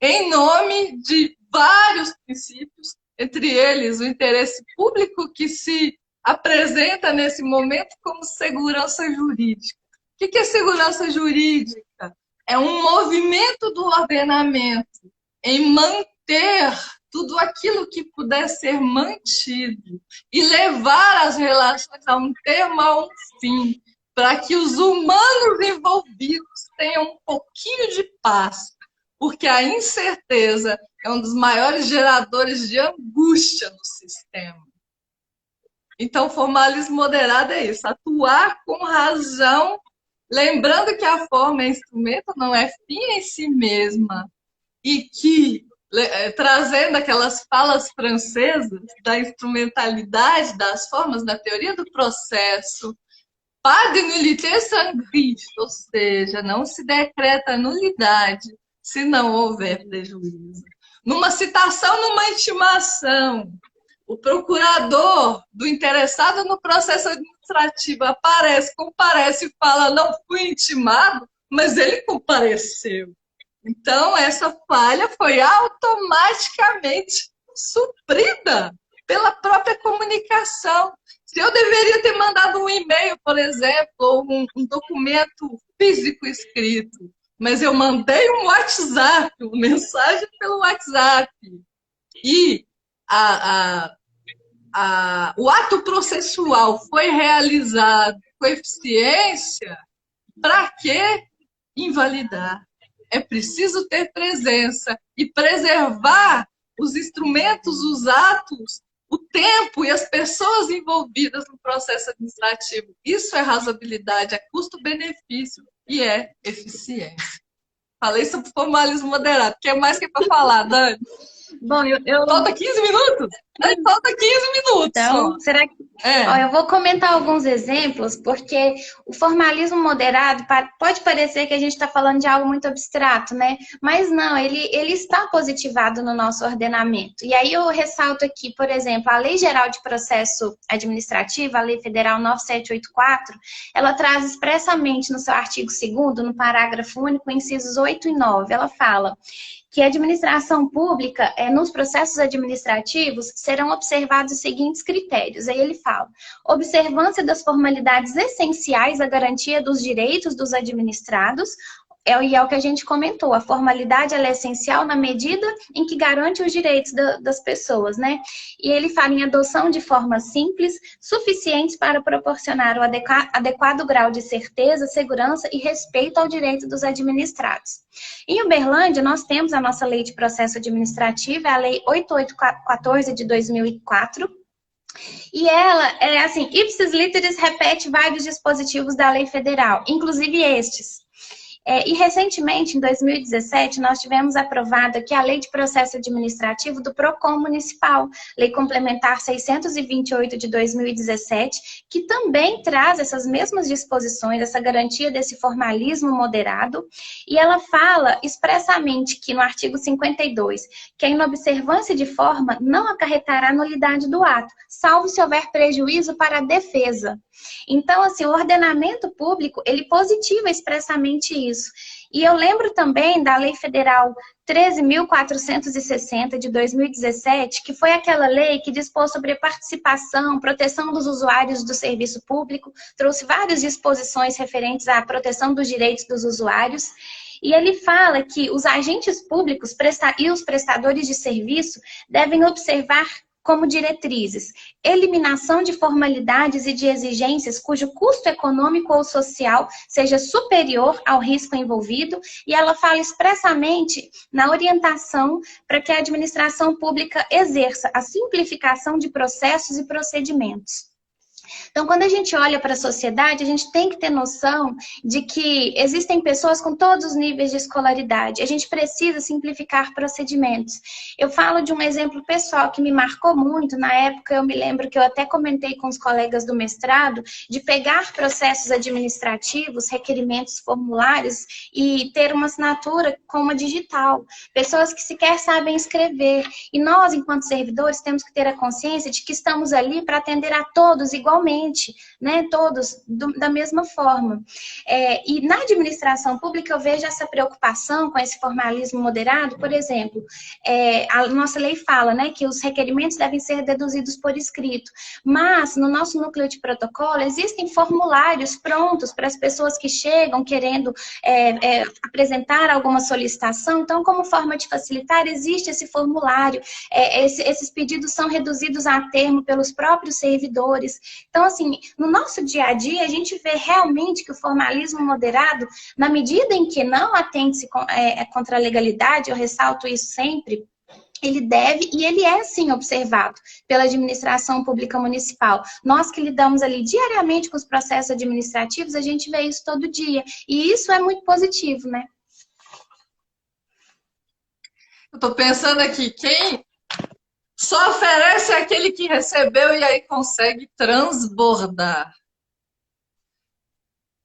em nome de vários princípios, entre eles o interesse público que se apresenta nesse momento como segurança jurídica. O que é segurança jurídica? É um movimento do ordenamento em manter tudo aquilo que puder ser mantido e levar as relações a um termo, a um fim, para que os humanos envolvidos tenham um pouquinho de paz, porque a incerteza é um dos maiores geradores de angústia no sistema. Então, formalismo moderado é isso, atuar com razão, lembrando que a forma é instrumento, não é fim em si mesma, e que, trazendo aquelas falas francesas da instrumentalidade das formas da teoria do processo, pas de nullité sans griffe, ou seja, não se decreta nulidade se não houver prejuízo. Numa citação, numa intimação, o procurador do interessado no processo administrativo aparece, comparece e fala, não fui intimado, mas ele compareceu. Então, essa falha foi automaticamente suprida pela própria comunicação. Se eu deveria ter mandado um e-mail, por exemplo, ou um documento físico escrito, mas eu mandei um WhatsApp, uma mensagem pelo WhatsApp, e o ato processual foi realizado com eficiência, para que invalidar? É preciso ter presença e preservar os instrumentos, os atos, o tempo e as pessoas envolvidas no processo administrativo. Isso é razoabilidade, é custo-benefício e é eficiência. Falei sobre formalismo moderado. O que mais que é para falar, Dani? Bom, Falta 15 minutos? Falta 15 minutos então, só. será que... Ó, eu vou comentar alguns exemplos, porque o formalismo moderado pode parecer que a gente está falando de algo muito abstrato, né? Mas não, ele está positivado no nosso ordenamento. E aí eu ressalto aqui, por exemplo, a Lei Geral de Processo Administrativo, a Lei Federal 9784, ela traz expressamente no seu artigo 2º, no parágrafo único, incisos 8 e 9, ela fala que a administração pública, nos processos administrativos, serão observados os seguintes critérios. Aí ele fala: observância das formalidades essenciais à garantia dos direitos dos administrados, e é o que a gente comentou, a formalidade ela é essencial na medida em que garante os direitos das pessoas, né? E ele fala em adoção de formas simples, suficientes para proporcionar o adequado grau de certeza, segurança e respeito ao direito dos administrados. Em Uberlândia, nós temos a nossa Lei de Processo Administrativo, a Lei 8814 de 2004, e ela, assim, ipsis literis repete vários dispositivos da lei federal, inclusive estes. E recentemente, em 2017, nós tivemos aprovada aqui a Lei de Processo Administrativo do PROCON Municipal, Lei Complementar 628 de 2017, que também traz essas mesmas disposições, essa garantia desse formalismo moderado, e ela fala expressamente que no artigo 52, que a inobservância de forma não acarretará nulidade do ato, salvo se houver prejuízo para a defesa. Então, assim, o ordenamento público, ele positiva expressamente isso. E eu lembro também da Lei Federal 13.460 de 2017, que foi aquela lei que dispôs sobre a participação, proteção dos usuários do serviço público, trouxe várias disposições referentes à proteção dos direitos dos usuários. E ele fala que os agentes públicos e os prestadores de serviço devem observar como diretrizes: eliminação de formalidades e de exigências cujo custo econômico ou social seja superior ao risco envolvido, e ela fala expressamente na orientação para que a administração pública exerça a simplificação de processos e procedimentos. Então, quando a gente olha para a sociedade, a gente tem que ter noção de que existem pessoas com todos os níveis de escolaridade. A gente precisa simplificar procedimentos. Eu falo de um exemplo pessoal que me marcou muito. Na época, eu me lembro que eu até comentei com os colegas do mestrado de pegar processos administrativos, requerimentos, formulários e ter uma assinatura com uma digital. Pessoas que sequer sabem escrever. E nós, enquanto servidores, temos que ter a consciência de que estamos ali para atender a todos igualmente, né? Todos da mesma forma. E na administração pública eu vejo essa preocupação com esse formalismo moderado. Por exemplo, a nossa lei fala, né, que os requerimentos devem ser deduzidos por escrito, mas no nosso núcleo de protocolo existem formulários prontos para as pessoas que chegam querendo apresentar alguma solicitação. Então, como forma de facilitar, existe esse formulário. Esses pedidos são reduzidos a termo pelos próprios servidores. Então, assim, no nosso dia a dia, a gente vê realmente que o formalismo moderado, na medida em que não atende-se contra a legalidade, eu ressalto isso sempre, ele deve e ele é, sim, observado pela administração pública municipal. Nós que lidamos ali diariamente com os processos administrativos, a gente vê isso todo dia. E isso é muito positivo, né? Eu tô pensando aqui, quem só oferece aquele que recebeu e aí consegue transbordar.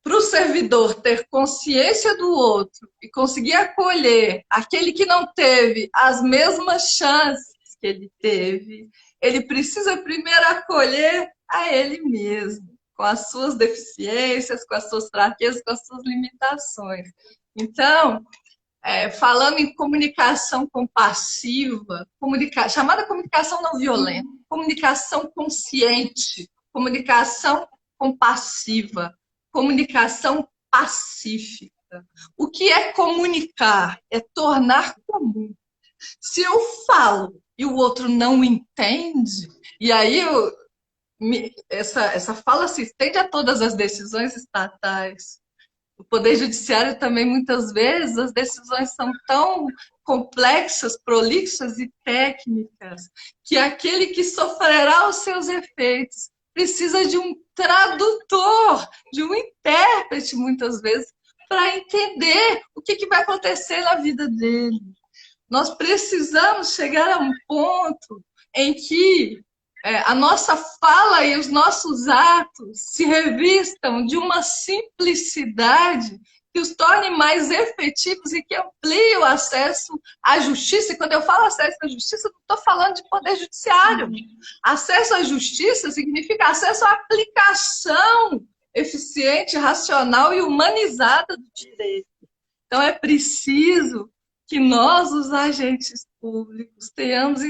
Para o servidor ter consciência do outro e conseguir acolher aquele que não teve as mesmas chances que ele teve, ele precisa primeiro acolher a ele mesmo, com as suas deficiências, com as suas fraquezas, com as suas limitações. Então, falando em comunicação compassiva, chamada comunicação não violenta, comunicação consciente, comunicação compassiva, comunicação pacífica. O que é comunicar? É tornar comum. Se eu falo e o outro não entende, e aí essa fala se estende a todas as decisões estatais. O Poder Judiciário também, muitas vezes, as decisões são tão complexas, prolixas e técnicas, que aquele que sofrerá os seus efeitos precisa de um tradutor, de um intérprete, muitas vezes, para entender o que vai acontecer na vida dele. Nós precisamos chegar a um ponto em que a nossa fala e os nossos atos se revistam de uma simplicidade que os torne mais efetivos e que amplie o acesso à justiça. E quando eu falo acesso à justiça, não estou falando de poder judiciário. Acesso à justiça significa acesso à aplicação eficiente, racional e humanizada do direito. Então, é preciso que nós, os agentes públicos, tenhamos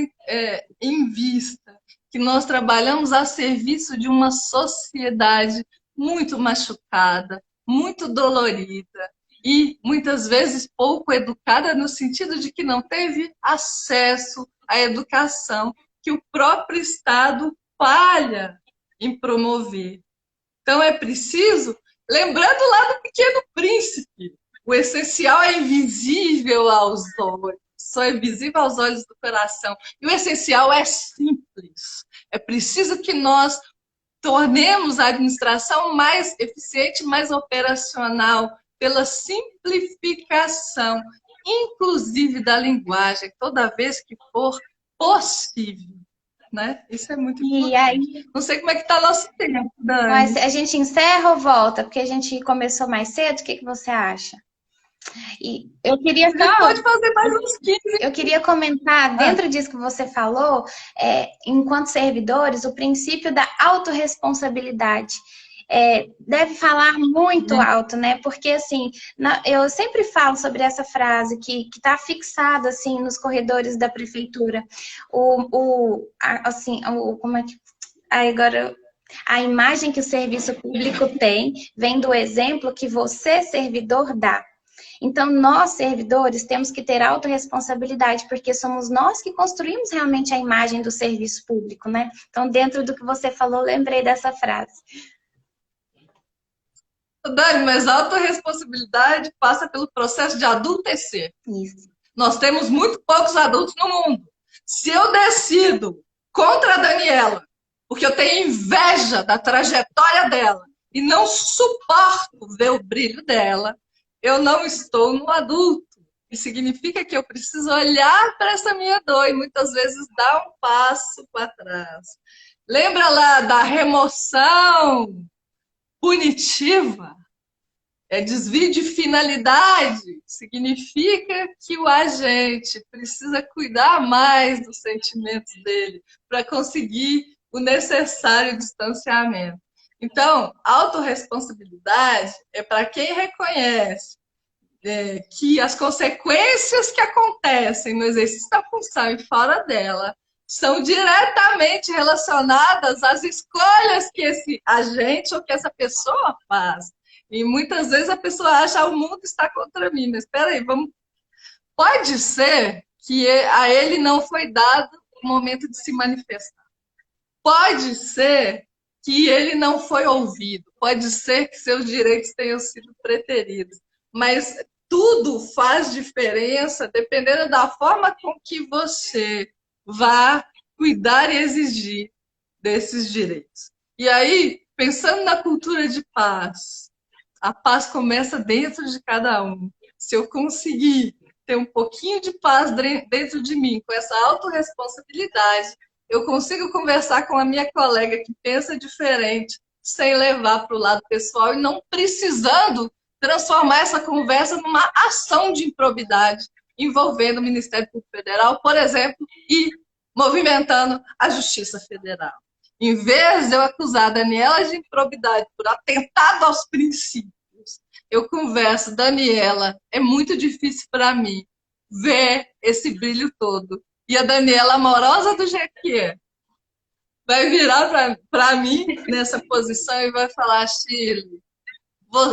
em vista que nós trabalhamos a serviço de uma sociedade muito machucada, muito dolorida e, muitas vezes, pouco educada, no sentido de que não teve acesso à educação que o próprio Estado falha em promover. Então, é preciso, lembrando lá do Pequeno Príncipe, o essencial é invisível aos olhos, só é visível aos olhos do coração. E o essencial é simples. É preciso que nós tornemos a administração mais eficiente, mais operacional, pela simplificação, inclusive da linguagem, toda vez que for possível. Né? Isso é muito importante. E aí, não sei como é que está nosso tempo, Dani. mas a gente encerra ou volta? Porque a gente começou mais cedo, o que você acha? E eu queria pode fazer mais uns 15. Eu queria comentar, dentro disso que você falou, enquanto servidores, o princípio da autorresponsabilidade. Deve falar muito alto, né? Porque, assim, eu sempre falo sobre essa frase que está fixada, assim, nos corredores da prefeitura. Como é que... Agora... A imagem que o serviço público tem vem do exemplo que você, servidor, dá. Então, nós, servidores, temos que ter autorresponsabilidade, porque somos nós que construímos realmente a imagem do serviço público, né? Então, dentro do que você falou, lembrei dessa frase. Dani, mas a autorresponsabilidade passa pelo processo de adultecer. Isso. Nós temos muito poucos adultos no mundo. Se eu decido contra a Daniela, porque eu tenho inveja da trajetória dela e não suporto ver o brilho dela, eu não estou no adulto. E significa que eu preciso olhar para essa minha dor e muitas vezes dar um passo para trás. Lembra lá da remoção punitiva? Desvio de finalidade. Significa que o agente precisa cuidar mais dos sentimentos dele para conseguir o necessário distanciamento. Então, autorresponsabilidade é para quem reconhece que as consequências que acontecem no exercício da função e fora dela são diretamente relacionadas às escolhas que esse agente ou que essa pessoa faz. E muitas vezes a pessoa acha que o mundo está contra mim. Mas espera aí, pode ser que a ele não foi dado o momento de se manifestar. Pode ser que ele não foi ouvido, pode ser que seus direitos tenham sido preteridos, mas tudo faz diferença dependendo da forma com que você vai cuidar e exigir desses direitos. E aí, pensando na cultura de paz, a paz começa dentro de cada um. Se eu conseguir ter um pouquinho de paz dentro de mim, com essa autorresponsabilidade, eu consigo conversar com a minha colega que pensa diferente, sem levar para o lado pessoal e não precisando transformar essa conversa numa ação de improbidade envolvendo o Ministério Público Federal, por exemplo, e movimentando a Justiça Federal. Em vez de eu acusar a Daniela de improbidade por atentado aos princípios, eu converso, Daniela, é muito difícil para mim ver esse brilho todo. E a Daniela, amorosa do jeito que é, vai virar para mim nessa posição e vai falar, Shirley,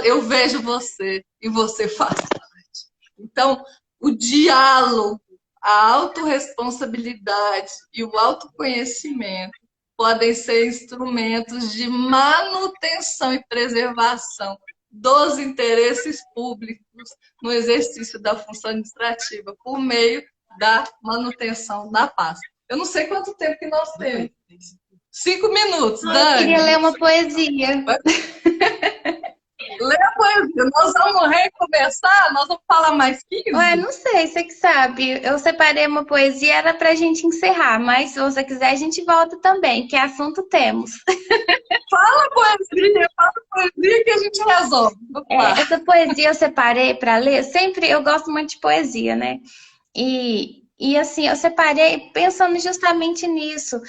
eu vejo você e você faz parte. Então, o diálogo, a autorresponsabilidade e o autoconhecimento podem ser instrumentos de manutenção e preservação dos interesses públicos no exercício da função administrativa, por meio da manutenção da paz. Eu não sei quanto tempo que nós temos. 5 minutos, Dani. Eu queria ler uma poesia. Lê a poesia. Nós vamos recomeçar? Nós vamos falar mais 15? Ué, não sei, você que sabe. Eu separei uma poesia, era pra gente encerrar, mas se você quiser, a gente volta também, que assunto temos. Fala poesia que a gente resolve. Essa poesia eu separei para ler. Sempre eu gosto muito de poesia, né? E assim, eu separei pensando justamente nisso.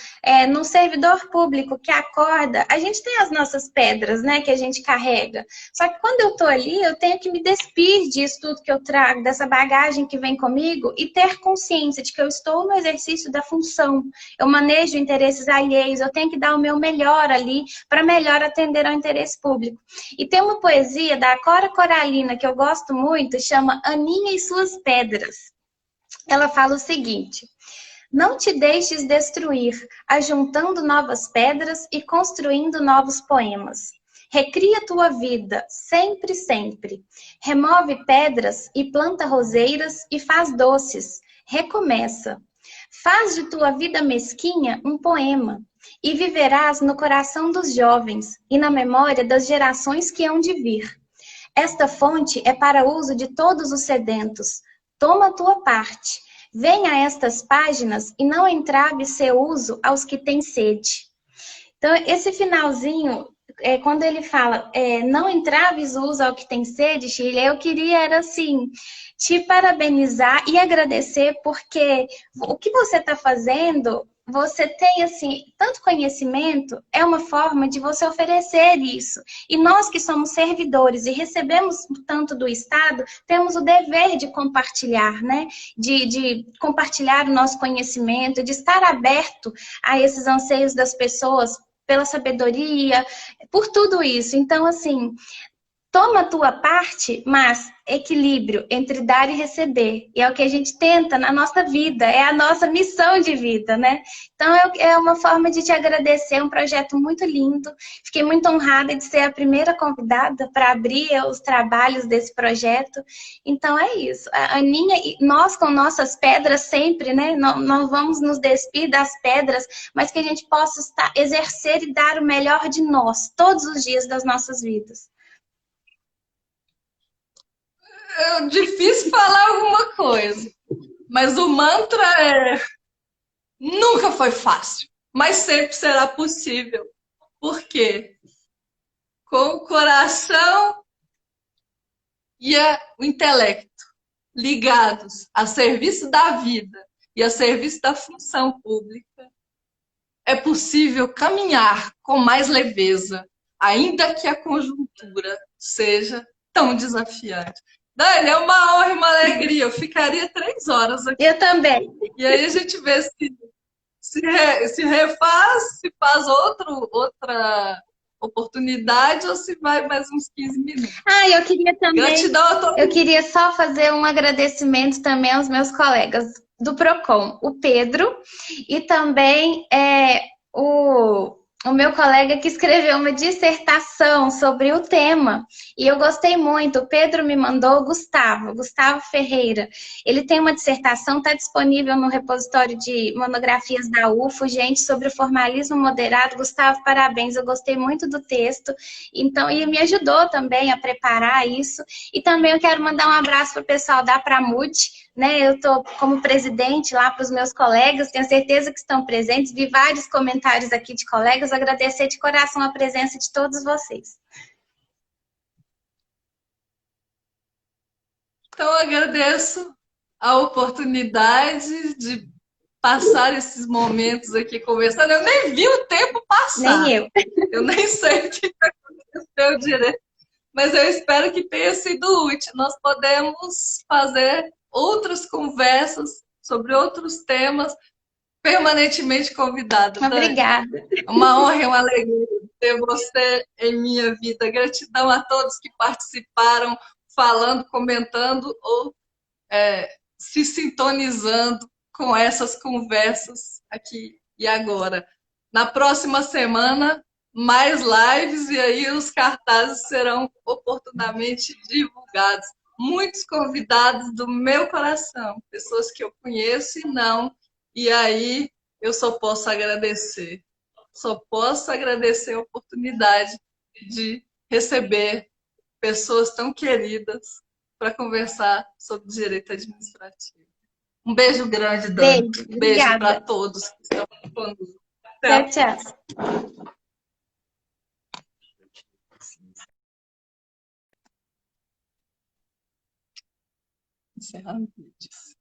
No servidor público que acorda, a gente tem as nossas pedras, né, que a gente carrega. Só que quando eu tô ali, eu tenho que me despir disso tudo que eu trago, dessa bagagem que vem comigo e ter consciência de que eu estou no exercício da função. Eu manejo interesses alheios, eu tenho que dar o meu melhor ali para melhor atender ao interesse público. E tem uma poesia da Cora Coralina que eu gosto muito, chama Aninha e Suas Pedras. Ela fala o seguinte: não te deixes destruir, ajuntando novas pedras e construindo novos poemas. Recria tua vida, sempre, sempre. Remove pedras e planta roseiras e faz doces. Recomeça. Faz de tua vida mesquinha um poema e viverás no coração dos jovens e na memória das gerações que hão de vir. Esta fonte é para uso de todos os sedentos. Toma a tua parte. Venha a estas páginas e não entrave seu uso aos que têm sede. Então, esse finalzinho, quando ele fala, não entraves o uso ao que tem sede, Shirley, eu queria, era assim, te parabenizar e agradecer, porque o que você está fazendo, você tem, assim, tanto conhecimento, é uma forma de você oferecer isso. E nós que somos servidores e recebemos tanto do Estado, temos o dever de compartilhar, né? De compartilhar o nosso conhecimento, de estar aberto a esses anseios das pessoas pela sabedoria, por tudo isso. Então, assim, toma a tua parte, mas equilíbrio entre dar e receber. E é o que a gente tenta na nossa vida, é a nossa missão de vida, né? Então, é uma forma de te agradecer, um projeto muito lindo. Fiquei muito honrada de ser a primeira convidada para abrir os trabalhos desse projeto. Então, é isso. A Aninha, nós com nossas pedras sempre, né? Não vamos nos despir das pedras, mas que a gente possa exercer e dar o melhor de nós, todos os dias das nossas vidas. É difícil falar alguma coisa, mas o mantra nunca foi fácil, mas sempre será possível. Por quê? Com o coração e o intelecto ligados a serviço da vida e a serviço da função pública, é possível caminhar com mais leveza, ainda que a conjuntura seja tão desafiante. Dani, é uma honra e uma alegria. Eu ficaria 3 horas aqui. Eu também. E aí a gente vê se refaz, se faz outra oportunidade ou se vai mais uns 15 minutos. Eu queria também. Gratidão a todos. Eu queria só fazer um agradecimento também aos meus colegas do Procon, o Pedro e também o meu colega que escreveu uma dissertação sobre o tema. E eu gostei muito. O Pedro me mandou o Gustavo Ferreira. Ele tem uma dissertação, está disponível no repositório de monografias da UFO, gente, sobre o formalismo moderado. Gustavo, parabéns, eu gostei muito do texto. Então, e me ajudou também a preparar isso. E também eu quero mandar um abraço para o pessoal da Pramute, né? Eu estou como presidente lá para os meus colegas, tenho certeza que estão presentes, vi vários comentários aqui de colegas, agradecer de coração a presença de todos vocês. Então, eu agradeço a oportunidade de passar esses momentos aqui conversando. Eu nem vi o tempo passar. Nem eu. Eu nem sei o que aconteceu direito, mas eu espero que tenha sido útil. Nós podemos fazer outras conversas sobre outros temas, permanentemente convidada. Obrigada. Uma honra e uma alegria ter você em minha vida. Gratidão a todos que participaram, falando, comentando ou se sintonizando com essas conversas aqui e agora. Na próxima semana, mais lives e aí os cartazes serão oportunamente divulgados. Muitos convidados do meu coração, pessoas que eu conheço e não, e aí eu só posso agradecer. Só posso agradecer a oportunidade de receber pessoas tão queridas para conversar sobre direito administrativo. Um beijo grande, Dani. Beijo, Beijo para obrigada. todos que estão conosco. Até Tchau, a tchau. próxima. Encerrar o vídeo.